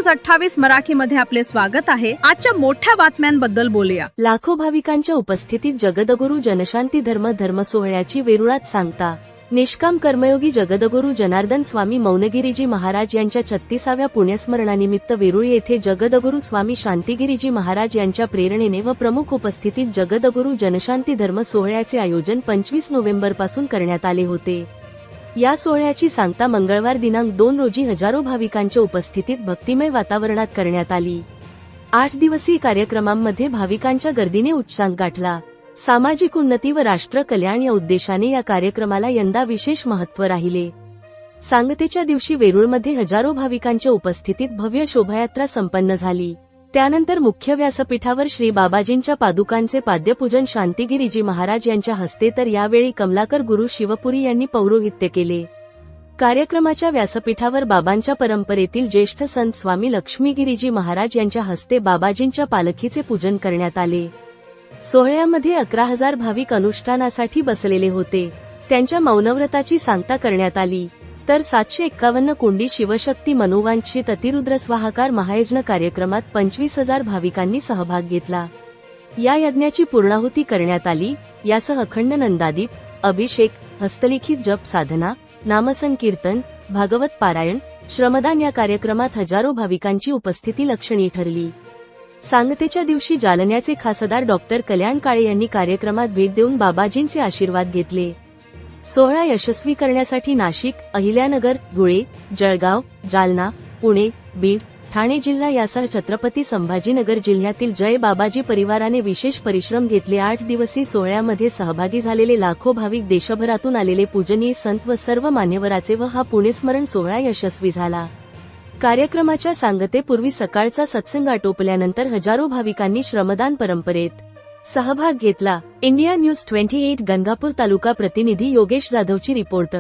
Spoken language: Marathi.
न्यूज 28 मराठीमध्ये आपले स्वागत आहे। आजच्या मोठ्या बातम्यांबद्दल बोलूया। लाखो भाविकांच्या उपस्थितीत जगद्गुरू जनशांती धर्म सोहळ्याची वेरुळात सांगता। निष्काम कर्मयोगी जगद्गुरू जनार्दन स्वामी मौनगिरीजी महाराज यांच्या 36व्या पुण्यस्मरणानिमित्त वेरूळ येथे जगद्गुरू स्वामी शांतिगिरीजी महाराज यांच्या प्रेरणेने व प्रमुख उपस्थितीत जगद्गुरू जनशांती धर्म सोहळ्याचे आयोजन 25 नोव्हेंबरपासून करण्यात आले होते। या सोहळ्याची सांगता मंगळवार दिनांक 2 रोजी हजारो भाविकांच्या उपस्थितीत भक्तिमय वातावरणात करण्यात आली। 8 दिवसीय कार्यक्रमांमध्ये भाविकांच्या गर्दीने उच्चांक गाठला। सामाजिक उन्नती व राष्ट्र कल्याण या उद्देशाने या कार्यक्रमाला यंदा विशेष महत्त्व राहिले। सांगतेच्या दिवशी वेरूळमध्ये हजारो भाविकांच्या उपस्थितीत भव्य शोभायात्रा संपन्न झाली। त्यानंतर मुख्य व्यासपीठावर श्री बाबाजींच्या पादुकांचे पाद्यपूजन शांतिगिरीजी महाराज यांच्या हस्ते, तर यावेळी कमलाकर गुरु शिवपुरी यांनी पौरोहित्य केले। कार्यक्रमाच्या व्यासपीठावर बाबांच्या परंपरेतील ज्येष्ठ संत स्वामी लक्ष्मीगिरीजी महाराज यांच्या हस्ते बाबाजींच्या पालखीचे पूजन करण्यात आले। सोहळ्यामध्ये 11,000 भाविक अनुष्ठानासाठी बसलेले होते। त्यांच्या मौनव्रताची सांगता करण्यात आली, तर 751 कुंडी शिवशक्ती मनोवांछित अतिरुद्र स्वाहाकार महायज्ञ कार्यक्रमात 25,000 भाविकांनी सहभाग घेतला। या यज्ञाची पूर्णाहुती करण्यात आली। यासह अखंड नंदादीप, अभिषेक, हस्तलिखित जप साधना, नामसंकीर्तन, भागवत पारायण, श्रमदान या कार्यक्रमात हजारो भाविकांची उपस्थिती लक्षणीय ठरली। सांगतेच्या दिवशी जालन्याचे खासदार डॉक्टर कल्याण काळे यांनी कार्यक्रमात भेट देऊन बाबाजींचे आशीर्वाद घेतले। सोहळा यशस्वी करण्यासाठी नाशिक, अहिल्यानगर, धुळे, जळगाव, जालना, पुणे, बीड, ठाणे जिल्हा यासह छत्रपती संभाजीनगर जिल्ह्यातील जय बाबाजी परिवाराने विशेष परिश्रम घेतले। 8 दिवसीय सोहळ्यामध्ये सहभागी झालेले लाखो भाविक, देशभरातून आलेले पूजनीय संत व सर्व मान्यवराचे व हा पुण्यस्मरण सोहळा यशस्वी झाला। कार्यक्रमाच्या सांगतेपूर्वी सकाळचा सत्संग आटोपल्यानंतर हजारो भाविकांनी श्रमदान परंपरेत सहभाग घेतला। इंडिया न्यूज 28 गंगापूर तालुका प्रतिनिधी योगेश जाधवची रिपोर्ट।